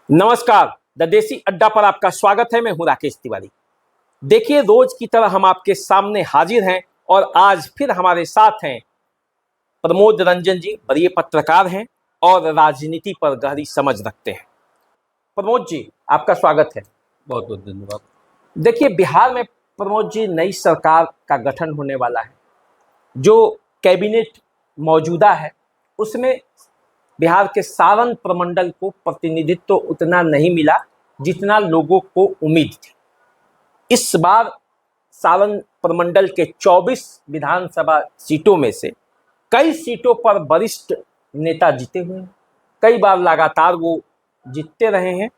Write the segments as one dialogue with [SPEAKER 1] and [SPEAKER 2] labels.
[SPEAKER 1] नमस्कार। द देसी अड्डा पर आपका स्वागत है। मैं हूं राकेश तिवारी। देखिए, रोज की तरह हम आपके सामने हाजिर हैं और आज फिर हमारे साथ हैं प्रमोद रंजन जी। वरीय पत्रकार हैं और राजनीति पर गहरी समझ रखते हैं। प्रमोद जी, आपका स्वागत है।
[SPEAKER 2] बहुत बहुत धन्यवाद।
[SPEAKER 1] देखिए, बिहार में प्रमोद जी नई सरकार का गठन होने वाला है। जो कैबिनेट मौजूदा है उसमें बिहार के सारण प्रमंडल को प्रतिनिधित्व तो उतना नहीं मिला जितना लोगों को उम्मीद थी। इस बार सारण प्रमंडल के 24 विधानसभा सीटों में से कई सीटों पर वरिष्ठ नेता जीते हुए हैं। कई बार लगातार वो जीतते रहे हैं।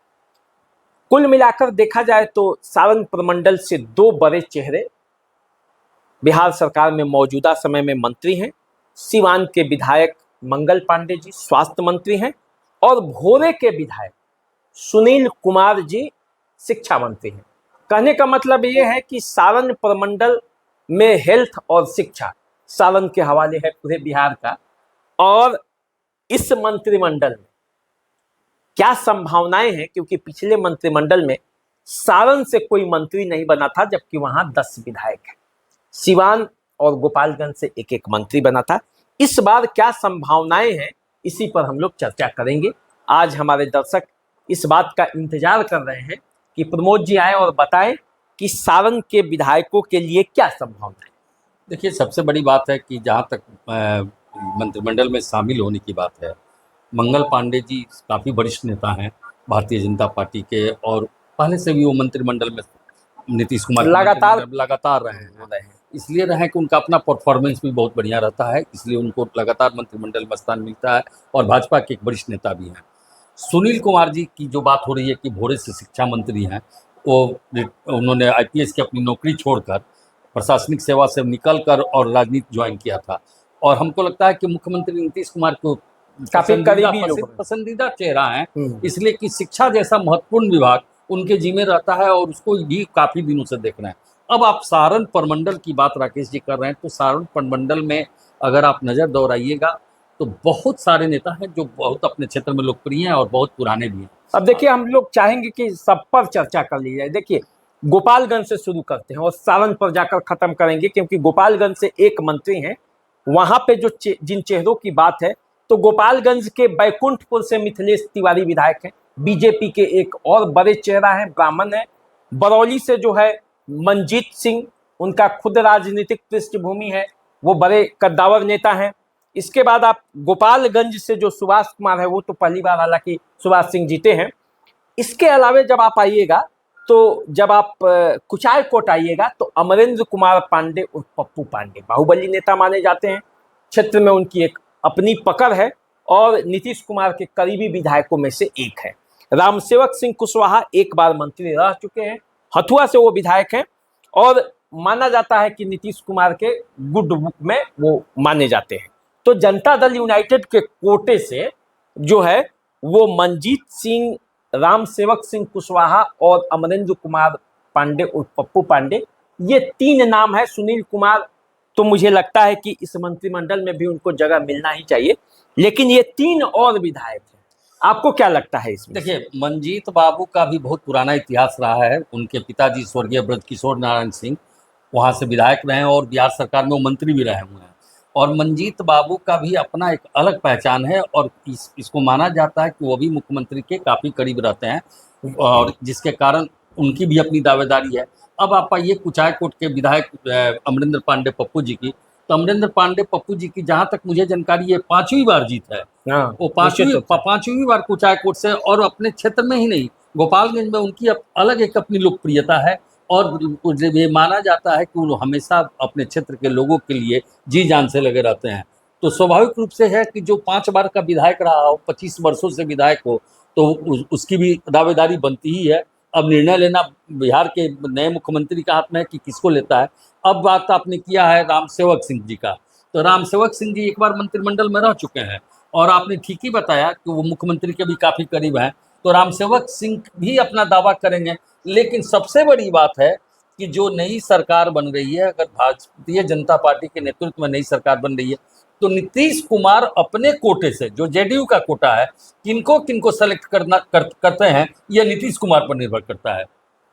[SPEAKER 1] कुल मिलाकर देखा जाए तो सारण प्रमंडल से दो बड़े चेहरे बिहार सरकार में मौजूदा समय में मंत्री हैं। सीवान के विधायक मंगल पांडे जी स्वास्थ्य मंत्री हैं और भोरे के विधायक सुनील कुमार जी शिक्षा मंत्री हैं। कहने का मतलब ये है कि सारण प्रमंडल में हेल्थ और शिक्षा सारण के हवाले है पूरे बिहार का। और इस मंत्रिमंडल में क्या संभावनाएं हैं, क्योंकि पिछले मंत्रिमंडल में सारण से कोई मंत्री नहीं बना था जबकि वहां 10 विधायक हैं। सीवान और गोपालगंज से एक एक मंत्री बना था। इस बार क्या संभावनाएं हैं, इसी पर हम लोग चर्चा करेंगे। आज हमारे दर्शक इस बात का इंतजार कर रहे हैं कि प्रमोद जी आए और बताएं कि सारण के विधायकों के लिए क्या संभावना है।
[SPEAKER 2] देखिए, सबसे बड़ी बात है कि जहाँ तक मंत्रिमंडल में शामिल होने की बात है, मंगल पांडे जी काफ़ी वरिष्ठ नेता हैं भारतीय जनता पार्टी के, और पहले से भी वो मंत्रिमंडल में नीतीश कुमार लगातार रहे हैं। इसलिए रहे कि उनका अपना परफॉर्मेंस भी बहुत बढ़िया रहता है, इसलिए उनको लगातार मंत्रिमंडल में स्थान मिलता है और भाजपा के एक वरिष्ठ नेता भी हैं। सुनील कुमार जी की जो बात हो रही है कि भोरे से शिक्षा मंत्री हैं, वो उन्होंने आईपीएस की अपनी नौकरी छोड़कर प्रशासनिक सेवा से निकलकर और राजनीति ज्वाइन किया था, और हमको लगता है कि मुख्यमंत्री नीतीश कुमार को
[SPEAKER 1] काफी करीबी
[SPEAKER 2] पसंदीदा चेहरा है, इसलिए कि शिक्षा जैसा महत्वपूर्ण विभाग उनके जिम्मे रहता है और उसको भी काफ़ी दिनों से देख रहे हैं। अब आप सारण प्रमंडल की बात राकेश जी कर रहे हैं, तो सारण प्रमंडल में अगर आप नज़र दौड़ाइएगा तो बहुत सारे नेता हैं जो बहुत अपने क्षेत्र में लोकप्रिय हैं और बहुत पुराने भी हैं।
[SPEAKER 1] अब देखिए, हम लोग चाहेंगे कि सब पर चर्चा कर ली जाए। देखिए, गोपालगंज से शुरू करते हैं और सारण पर जाकर खत्म करेंगे, क्योंकि गोपालगंज से एक मंत्री हैं। वहां पे जो जिन चेहरों की बात है, तो गोपालगंज के बैकुंठपुर से मिथिलेश तिवारी विधायक हैं, बीजेपी के एक और बड़े चेहरा हैं, ब्राह्मण है। बरौली से जो है मनजीत सिंह, उनका खुद राजनीतिक पृष्ठभूमि है, वो बड़े कद्दावर नेता हैं। इसके बाद आप गोपालगंज से जो सुभाष कुमार है, वो तो पहली बार हालांकि सुभाष सिंह जीते हैं। इसके अलावे जब आप आइएगा, तो जब आप कुचायकोट आइएगा, तो अमरेंद्र कुमार पांडे और पप्पू पांडे बाहुबली नेता माने जाते हैं। क्षेत्र में उनकी एक अपनी पकड़ है और नीतीश कुमार के करीबी विधायकों में से एक है। रामसेवक सिंह कुशवाहा एक बार मंत्री रह चुके हैं, हथुआ से वो विधायक हैं और माना जाता है कि नीतीश कुमार के गुड बुक में वो माने जाते हैं। तो जनता दल यूनाइटेड के कोटे से जो है वो मनजीत सिंह, रामसेवक सिंह कुशवाहा और अमरेंद्र कुमार पांडे और पप्पू पांडे, ये तीन नाम है। सुनील कुमार तो मुझे लगता है कि इस मंत्रिमंडल में भी उनको जगह मिलना ही चाहिए, लेकिन ये तीन और विधायक हैं। आपको क्या लगता है इसमें?
[SPEAKER 2] देखिए, मंजीत बाबू का भी बहुत पुराना इतिहास रहा है। उनके पिताजी स्वर्गीय ब्रजकिशोर नारायण सिंह वहाँ से विधायक रहे हैं और बिहार सरकार में वो मंत्री भी रहे हुए हैं, और मंजीत बाबू का भी अपना एक अलग पहचान है, और इसको माना जाता है कि वो भी मुख्यमंत्री के काफ़ी करीब रहते हैं, और जिसके कारण उनकी भी अपनी दावेदारी है। अब आप आइए कुचायकोट के विधायक अमरेंद्र पांडे पप्पू जी की, तो अमरेंद्र पांडे पप्पू जी की जहाँ तक मुझे जानकारी है 5वीं बार जीत है। वो पांचवी बार कुचायकोट से, और अपने क्षेत्र में ही नहीं, गोपालगंज में उनकी अलग एक अपनी लोकप्रियता है, और ये माना जाता है कि वो हमेशा अपने क्षेत्र के लोगों के लिए जी जान से लगे रहते हैं। तो स्वाभाविक रूप से है कि जो 5 बार का विधायक रहा हो, 25 वर्षों से विधायक हो, तो उसकी भी दावेदारी बनती ही है। अब निर्णय लेना बिहार के नए मुख्यमंत्री के हाथ में है कि किसको लेता है। अब बात आपने किया है रामसेवक सिंह जी का, तो रामसेवक सिंह जी एक बार मंत्रिमंडल में रह चुके हैं, और आपने ठीक ही बताया कि वो मुख्यमंत्री के भी काफ़ी करीब हैं, तो रामसेवक सिंह भी अपना दावा करेंगे। लेकिन सबसे बड़ी बात है कि जो नई सरकार बन रही है, अगर भारतीय जनता पार्टी के नेतृत्व में नई सरकार बन रही है, तो नीतीश कुमार अपने कोटे से, जो जेडीयू का कोटा है, किनको किनको सेलेक्ट करते हैं, यह नीतीश कुमार पर निर्भर करता है।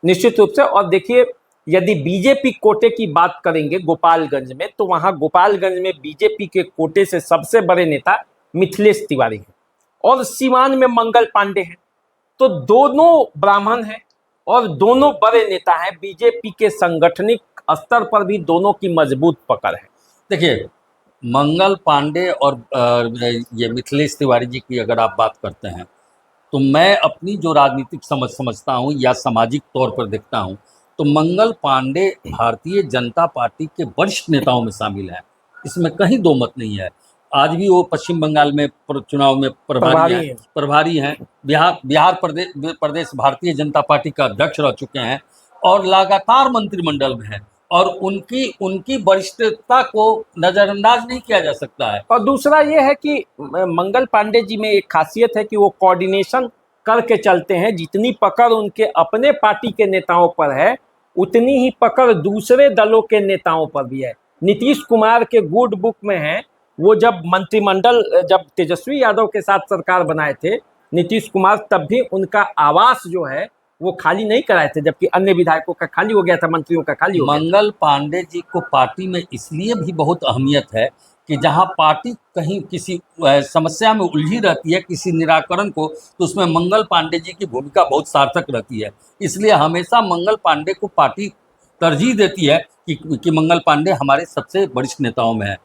[SPEAKER 1] निश्चित रूप से। और देखिए, यदि बीजेपी कोटे की बात करेंगे गोपालगंज में, तो वहां गोपालगंज में बीजेपी के कोटे से सबसे बड़े नेता मिथिलेश तिवारी हैं और सीवान में मंगल पांडे हैं। तो दोनों ब्राह्मण हैं और दोनों बड़े नेता हैं। बीजेपी के सांगठनिक स्तर पर भी दोनों की मजबूत पकड़ है।
[SPEAKER 2] देखिए, मंगल पांडे और ये मिथिलेश तिवारी जी की अगर आप बात करते हैं, तो मैं अपनी जो राजनीतिक समझता हूँ या सामाजिक तौर पर देखता हूँ, तो मंगल पांडे भारतीय जनता पार्टी के वरिष्ठ नेताओं में शामिल हैं, इसमें कहीं दो मत नहीं है। आज भी वो पश्चिम बंगाल में चुनाव में प्रभारी हैं। बिहार प्रदेश भारतीय जनता पार्टी का अध्यक्ष रह चुके हैं और लगातार मंत्रिमंडल में हैं, और उनकी वरिष्ठता को नजरअंदाज नहीं किया जा सकता है।
[SPEAKER 1] और दूसरा ये है कि मंगल पांडे जी में एक खासियत है कि वो कोऑर्डिनेशन करके चलते हैं। जितनी पकड़ उनके अपने पार्टी के नेताओं पर है, उतनी ही पकड़ दूसरे दलों के नेताओं पर भी है। नीतीश कुमार के गुड बुक में है, वो जब मंत्रिमंडल, जब तेजस्वी यादव के साथ सरकार बनाए थे नीतीश कुमार, तब भी उनका आवास जो है वो खाली नहीं कराए थे, जबकि अन्य विधायकों का खाली हो गया था, मंत्रियों का खाली हो गया था।
[SPEAKER 2] मंगल पांडे जी को पार्टी में इसलिए भी बहुत अहमियत है कि जहां पार्टी कहीं किसी समस्या में उलझी रहती है, किसी निराकरण को, तो उसमें मंगल पांडे जी की भूमिका बहुत सार्थक रहती है। इसलिए हमेशा मंगल पांडे को पार्टी तरजीह देती है कि मंगल पांडे हमारे सबसे वरिष्ठ नेताओं में है।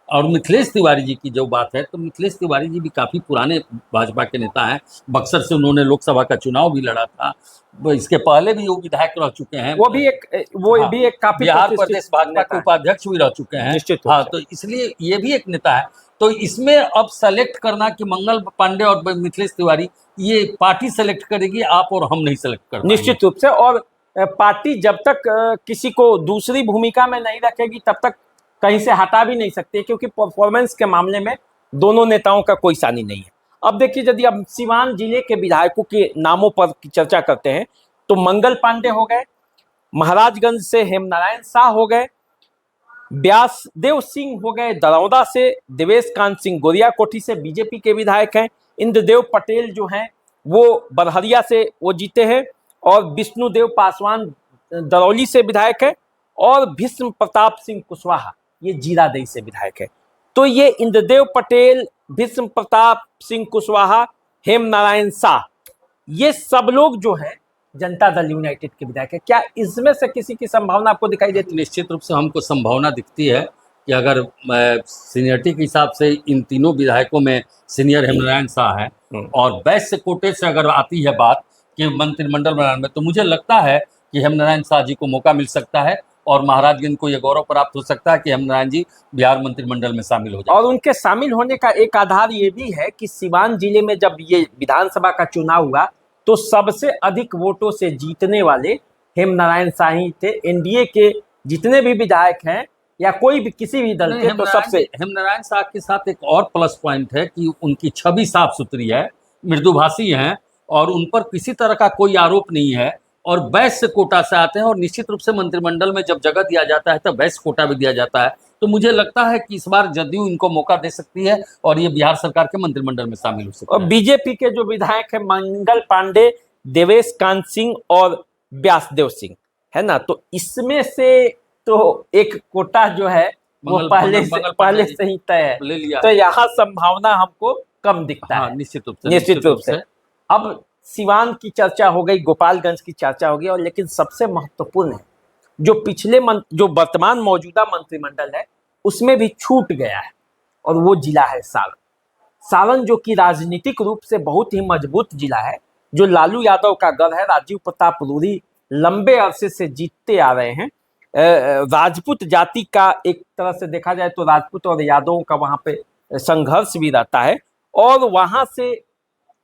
[SPEAKER 2] और मिथिलेश तिवारी जी की जो बात है, तो मिथिलेश तिवारी जी भी काफ़ी पुराने भाजपा के नेता हैं। बक्सर से उन्होंने लोकसभा का चुनाव भी लड़ा था, इसके पहले भी वो विधायक रह चुके हैं।
[SPEAKER 1] वो भी एक काफी
[SPEAKER 2] बिहार प्रदेश भाजपा के उपाध्यक्ष भी रह चुके हैं। हाँ, तो इसलिए ये भी एक नेता है। तो इसमें अब सेलेक्ट करना कि मंगल पांडे और मिथिलेश तिवारी, ये पार्टी सेलेक्ट करेगी, आप और हम नहीं सेलेक्ट कर पाएंगे।
[SPEAKER 1] निश्चित रूप से। और पार्टी जब तक किसी को दूसरी भूमिका में नहीं रखेगी, तब तक कहीं से हटा भी नहीं सकती है, क्योंकि परफॉर्मेंस के मामले में दोनों नेताओं का कोई सानी नहीं है। अब देखिए, यदि हम सीवान जिले के विधायकों के नामों पर चर्चा करते हैं, तो मंगल पांडे हो गए, महाराजगंज से हेमनारायण शाह हो गए, व्यासदेव सिंह हो गए दरौदा से, देवेश कांत सिंह गोरियाकोठी से बीजेपी के विधायक हैं, इंद्रदेव पटेल जो हैं वो बरहरिया से वो जीते हैं, और विष्णुदेव पासवान दरौली से विधायक है, और भीष्म प्रताप सिंह कुशवाहा ये जीरादेई से विधायक है। तो ये इंद्रदेव पटेल, भीष्म प्रताप सिंह कुशवाहा, हेमनारायण शाह, ये सब लोग जो हैं जनता दल यूनाइटेड के विधायक है। क्या इसमें से किसी की संभावना आपको दिखाई देती है?
[SPEAKER 2] निश्चित रूप से हमको संभावना दिखती है कि अगर सीनियरिटी के हिसाब से इन तीनों विधायकों में सीनियर हेमनारायण शाह है, और वैश्य कोटे से अगर आती है बात कि मंत्रिमंडल बनाने में, तो मुझे लगता है कि हेमनारायण शाह जी को मौका मिल सकता है, और महाराजगंज को यह गौरव प्राप्त हो सकता है कि हेमनारायण जी बिहार मंत्रिमंडल में शामिल हो जाए।
[SPEAKER 1] और उनके शामिल होने का एक आधार ये भी है कि सीवान जिले में जब ये विधानसभा का चुनाव हुआ, तो सबसे अधिक वोटों से जीतने वाले हेमनारायण शाह ही थे। एनडीए के जितने भी विधायक हैं या कोई भी किसी भी दल के, तो सबसे
[SPEAKER 2] हेमनारायण शाह के साथ एक और प्लस पॉइंट है कि उनकी छवि साफ सुथरी है, मृदुभाषी हैं, और उन पर किसी तरह का कोई आरोप नहीं है, और वैश्य कोटा से आते हैं। और निश्चित रूप से मंत्रिमंडल में जब जगह दिया जाता है, तब वैश्य कोटा भी दिया जाता है। तो मुझे लगता है कि इस बार जदयू इनको मौका दे सकती है, और ये बिहार सरकार के मंत्रिमंडल में शामिल हो सकते हैं।
[SPEAKER 1] और बीजेपी के जो विधायक है मंगल पांडे, देवेश कांत सिंह और व्यासदेव सिंह, है ना, तो इसमें से तो एक कोटा जो है वो पहले से ही तय है,
[SPEAKER 2] ले लिया।
[SPEAKER 1] तो यहाँ संभावना हमको कम दिखता है। निश्चित रूप से। अब सिवान की चर्चा हो गई, गोपालगंज की चर्चा हो गई, और लेकिन सबसे महत्वपूर्ण है जो जो वर्तमान मौजूदा मंत्रिमंडल है उसमें भी छूट गया है, और वो जिला है सारण। सारण जो कि राजनीतिक रूप से बहुत ही मजबूत जिला है, जो लालू यादव का गढ़ है। राजीव प्रताप रूडी लंबे अरसे से जीतते आ रहे हैं। राजपूत जाति का, एक तरह से देखा जाए तो राजपूत और यादवों का वहाँ पे संघर्ष भी रहता है, और वहाँ से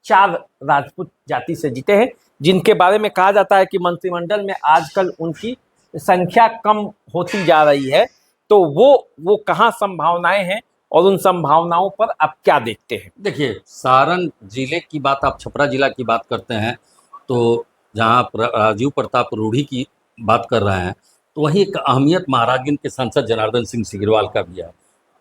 [SPEAKER 1] 4 राजपूत जाति से जीते हैं, जिनके बारे में कहा जाता है कि मंत्रिमंडल में आजकल उनकी संख्या कम होती जा रही है। तो वो कहाँ संभावनाएं हैं, और उन संभावनाओं पर आप क्या देखते हैं?
[SPEAKER 2] देखिए, सारण जिले की बात, आप छपरा जिला की बात करते हैं, तो जहाँ राजीव प्रताप रूडी की बात कर रहे हैं, तो वही एक अहमियत महाराजगंज के सांसद जनार्दन सिंह सिग्रीवाल का भी है।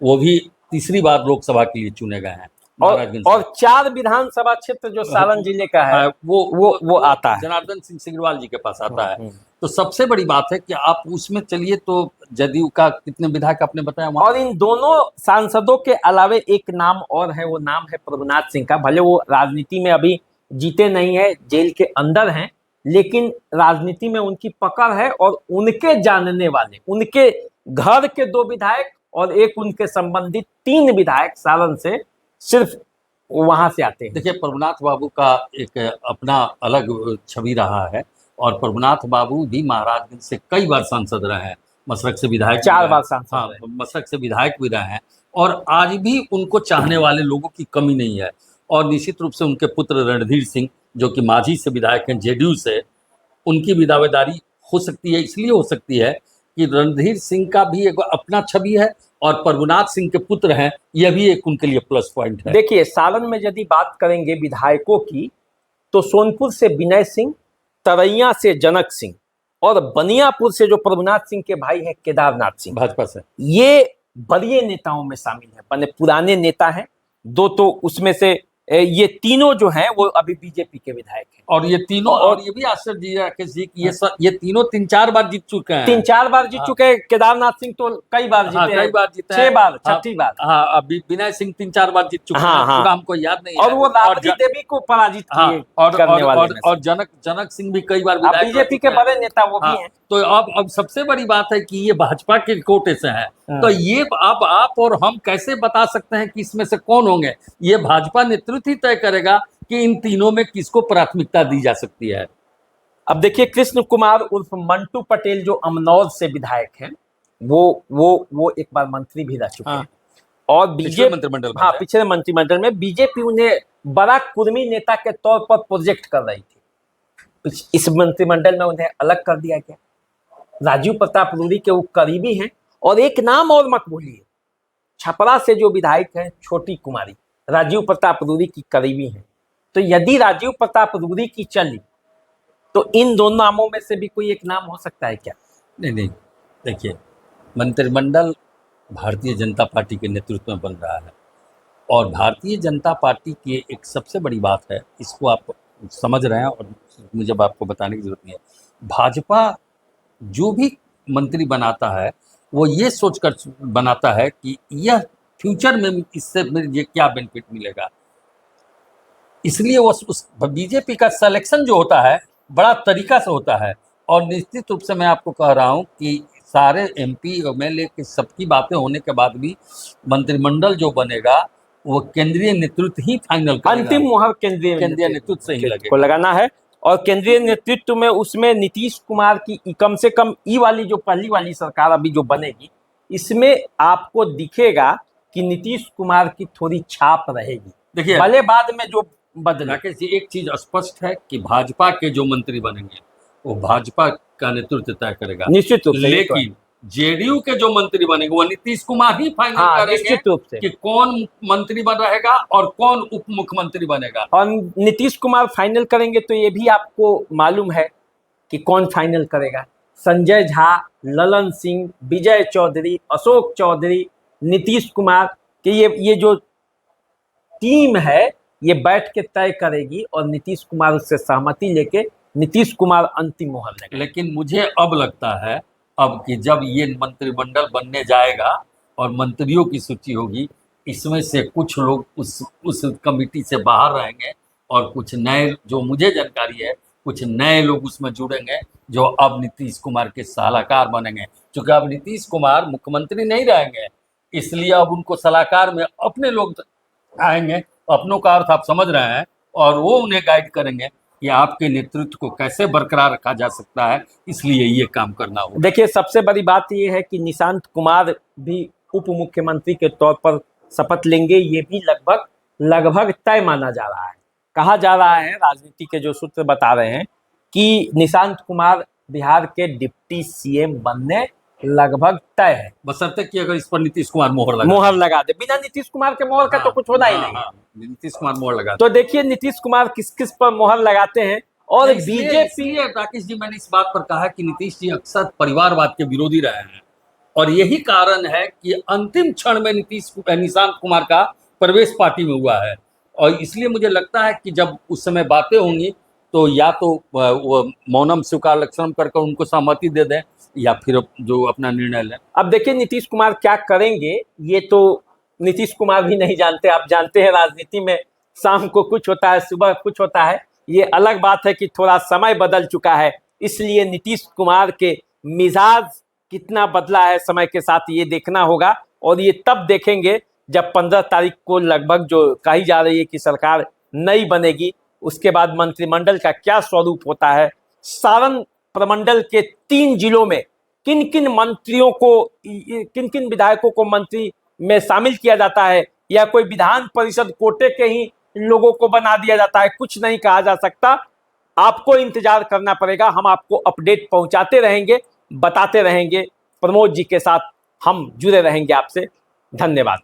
[SPEAKER 2] वो भी तीसरी बार लोकसभा के लिए चुने गए हैं महाराजगंज
[SPEAKER 1] और
[SPEAKER 2] से।
[SPEAKER 1] 4 विधानसभा क्षेत्र जो सारण जिले का है वो आता है,
[SPEAKER 2] जनार्दन सिंह सिग्रीवाल जी के पास आता है।
[SPEAKER 1] हम्म।
[SPEAKER 2] तो सबसे बड़ी बात है कि आप उसमें चलिए, तो जदयू का कितने विधायक आपने बताया वहाँ?
[SPEAKER 1] और इन दोनों सांसदों के अलावे एक नाम और है, वो नाम है प्रभुनाथ सिंह का। भले वो राजनीति में अभी जीते नहीं है, जेल के अंदर हैं, लेकिन राजनीति में उनकी पकड़ है और उनके जानने वाले, उनके घर के 2 विधायक और एक उनके संबंधित 3 विधायक सारण से सिर्फ वहां से आते हैं।
[SPEAKER 2] देखिए, प्रभुनाथ बाबू का एक अपना अलग छवि रहा है, और प्रभुनाथ बाबू भी महाराजगंज से कई बार सांसद रहे हैं, मशरक से विधायक
[SPEAKER 1] 4 बार सांसद
[SPEAKER 2] हाँ,
[SPEAKER 1] रहे।
[SPEAKER 2] मशरक से विधायक भी रहे हैं, और आज भी उनको चाहने वाले लोगों की कमी नहीं है। और निश्चित रूप से उनके पुत्र रणधीर सिंह, जो कि मांझी से विधायक हैं जेडीयू से, उनकी भी दावेदारी हो सकती है। इसलिए हो सकती है कि रणधीर सिंह का भी एक अपना छवि है, और प्रभुनाथ सिंह के पुत्र हैं, यह भी एक उनके लिए प्लस पॉइंट है।
[SPEAKER 1] देखिए, सारण में यदि बात करेंगे विधायकों की, तो सोनपुर से विनय सिंह, तरैया से जनक सिंह और बनियापुर से जो प्रभुनाथ सिंह के भाई हैं केदारनाथ सिंह,
[SPEAKER 2] भाजपा से
[SPEAKER 1] ये बड़े नेताओं में शामिल है, बने पुराने नेता हैं। 2 तो उसमें से ये तीनों जो हैं वो अभी बीजेपी के विधायक हैं।
[SPEAKER 2] और ये तीनों, और ये भी आश्चर्य है राकेश जी कि ये तीनों 3-4 बार जीत चुके हैं।
[SPEAKER 1] 3-4 बार जीत चुके हैं। केदारनाथ सिंह तो कई बार जीते हैं,
[SPEAKER 2] कई बार जीते
[SPEAKER 1] 6 बार, छठी बार।
[SPEAKER 2] हाँ, अभी विनय सिंह 3-4 बार जीत चुके हैं, पूरा हमको याद नहीं है।
[SPEAKER 1] और वो राबड़ी देवी को पराजित किए करने वाले में से।
[SPEAKER 2] और जनक सिंह भी कई बार विधायक
[SPEAKER 1] बीजेपी के बड़े नेता वो भी हैं।
[SPEAKER 2] तो अब सबसे बड़ी बात है कि ये भाजपा के कोटे से है, तो ये अब आप और हम कैसे बता सकते हैं कि इसमें से कौन होंगे? ये भाजपा नेतृत्व ही तय करेगा कि इन तीनों में किसको प्राथमिकता दी जा सकती है।
[SPEAKER 1] अब देखिए, कृष्ण कुमार उर्फ मंटू पटेल जो अमनौर से विधायक हैं, वो एक बार मंत्री भी रह चुके हैं, और
[SPEAKER 2] पिछले मंत्रिमंडल में,
[SPEAKER 1] पिछले मंत्रिमंडल में बीजेपी उन्हें बड़ा कुर्मी नेता के तौर पर प्रोजेक्ट कर रही थी। इस मंत्रिमंडल में उन्हें अलग कर दिया गया। राजीव प्रताप रूडी के वो करीबी हैं। और एक नाम और मत भूलिए, छपरा से जो विधायक हैं छोटी कुमारी, राजीव प्रताप रूडी की करीबी हैं। तो यदि राजीव प्रताप रूडी की चली, तो इन दोनों नामों में से भी कोई एक नाम हो सकता है क्या?
[SPEAKER 2] नहीं, देखिए, मंत्रिमंडल भारतीय जनता पार्टी के नेतृत्व में बन रहा है, और भारतीय जनता पार्टी की एक सबसे बड़ी बात है, इसको आप समझ रहे हैं और मुझे आपको बताने की जरूरत नहीं है। भाजपा जो भी मंत्री बनाता है, वो ये सोचकर बनाता है कि यह फ्यूचर में इससे मुझे क्या बेनिफिट मिलेगा। इसलिए वो उस बीजेपी का सिलेक्शन जो होता है बड़ा तरीका से होता है। और निश्चित रूप से मैं आपको कह रहा हूं कि सारे एमपी एमएलए की सबकी बातें होने के बाद भी मंत्रिमंडल जो बनेगा वो केंद्रीय नेतृत्व ही फाइनल करेगा।
[SPEAKER 1] अंतिम मुहर केंद्रीय
[SPEAKER 2] नेतृत्व से ही लगेगा
[SPEAKER 1] को लगाना है। और केंद्रीय नेतृत्व में उसमें नीतीश कुमार की कम से कम ई वाली जो पहली वाली सरकार अभी जो बनेगी, इसमें आपको दिखेगा कि नीतीश कुमार की थोड़ी छाप रहेगी।
[SPEAKER 2] देखिए,
[SPEAKER 1] भले बाद में जो बदला,
[SPEAKER 2] एक चीज स्पष्ट है कि भाजपा के जो मंत्री बनेंगे वो भाजपा का नेतृत्व तय करेगा,
[SPEAKER 1] निश्चित रूप से।
[SPEAKER 2] लेकिन जेडीयू के जो मंत्री बनेंगे वो नीतीश कुमार ही फाइनल करेंगे
[SPEAKER 1] निश्चित रूप से
[SPEAKER 2] कि कौन मंत्री बन रहेगा और कौन उप मुख्यमंत्री बनेगा।
[SPEAKER 1] और नीतीश कुमार फाइनल करेंगे तो ये भी आपको मालूम है कि कौन फाइनल करेगा। संजय झा, ललन सिंह, विजय चौधरी, अशोक चौधरी, नीतीश कुमार के ये जो टीम है ये बैठ के तय करेगी, और नीतीश कुमार उससे सहमति लेके नीतीश कुमार अंतिम मुहर लगेगा।
[SPEAKER 2] लेकिन मुझे अब लगता है अब कि जब ये मंत्रिमंडल बनने जाएगा और मंत्रियों की सूची होगी, इसमें से कुछ लोग उस कमेटी से बाहर रहेंगे और कुछ नए, जो मुझे जानकारी है, कुछ नए लोग उसमें जुड़ेंगे जो अब नीतीश कुमार के सलाहकार बनेंगे। क्योंकि अब नीतीश कुमार मुख्यमंत्री नहीं रहेंगे, इसलिए अब उनको सलाहकार में अपने लोग आएंगे। अपनों का अर्थ आप समझ रहे हैं, और वो उन्हें गाइड करेंगे कि आपके नेतृत्व को कैसे बरकरार रखा जा सकता है, इसलिए ये काम करना होगा।
[SPEAKER 1] देखिए, सबसे बड़ी बात ये है कि निशांत कुमार भी उप मुख्यमंत्री के तौर पर शपथ लेंगे। ये भी लगभग तय माना जा रहा है। कहा जा रहा है, राजनीति के जो सूत्र बता रहे हैं कि निशांत कुमार बिहार के डिप्टी सीएम बनने लगभग तय है,
[SPEAKER 2] बशर्ते कि अगर इस पर नीतीश कुमार मोहर
[SPEAKER 1] लगा दे। बिना नीतीश कुमार के मोहर का तो कुछ होना ही नहीं।
[SPEAKER 2] नीतीश कुमार मोहर लगा।
[SPEAKER 1] तो देखिए नीतीश कुमार किस किस पर मोहर लगाते हैं और
[SPEAKER 2] इसलिए
[SPEAKER 1] बीजेपी
[SPEAKER 2] इसलिए राकेश जी मैंने इस बात पर कहा कि नीतीश जी अक्सर परिवारवाद के विरोधी रहे हैं और यही कारण है कि अंतिम क्षण में निशांत कुमार का प्रवेश पार्टी में हुआ है। और इसलिए मुझे लगता है कि जब उस समय बातें होंगी तो या तो वो मौनम स्वीकार लक्षणम करके उनको सहमति दे दें या फिर जो अपना निर्णय लें।
[SPEAKER 1] अब देखिए नीतीश कुमार क्या करेंगे ये तो नीतीश कुमार भी नहीं जानते। आप जानते हैं राजनीति में शाम को कुछ होता है, सुबह कुछ होता है। ये अलग बात है कि थोड़ा समय बदल चुका है, इसलिए नीतीश कुमार के मिजाज कितना बदला है समय के साथ ये देखना होगा। और ये तब देखेंगे जब 15 तारीख को लगभग जो कही जा रही है कि सरकार नई बनेगी, उसके बाद मंत्रिमंडल का क्या स्वरूप होता है, सारण प्रमंडल के 3 जिलों में किन किन मंत्रियों को, किन किन विधायकों को मंत्री में शामिल किया जाता है, या कोई विधान परिषद कोटे के ही लोगों को बना दिया जाता है, कुछ नहीं कहा जा सकता। आपको इंतजार करना पड़ेगा। हम आपको अपडेट पहुंचाते रहेंगे, बताते रहेंगे। प्रमोद जी के साथ हम जुड़े रहेंगे आपसे। धन्यवाद।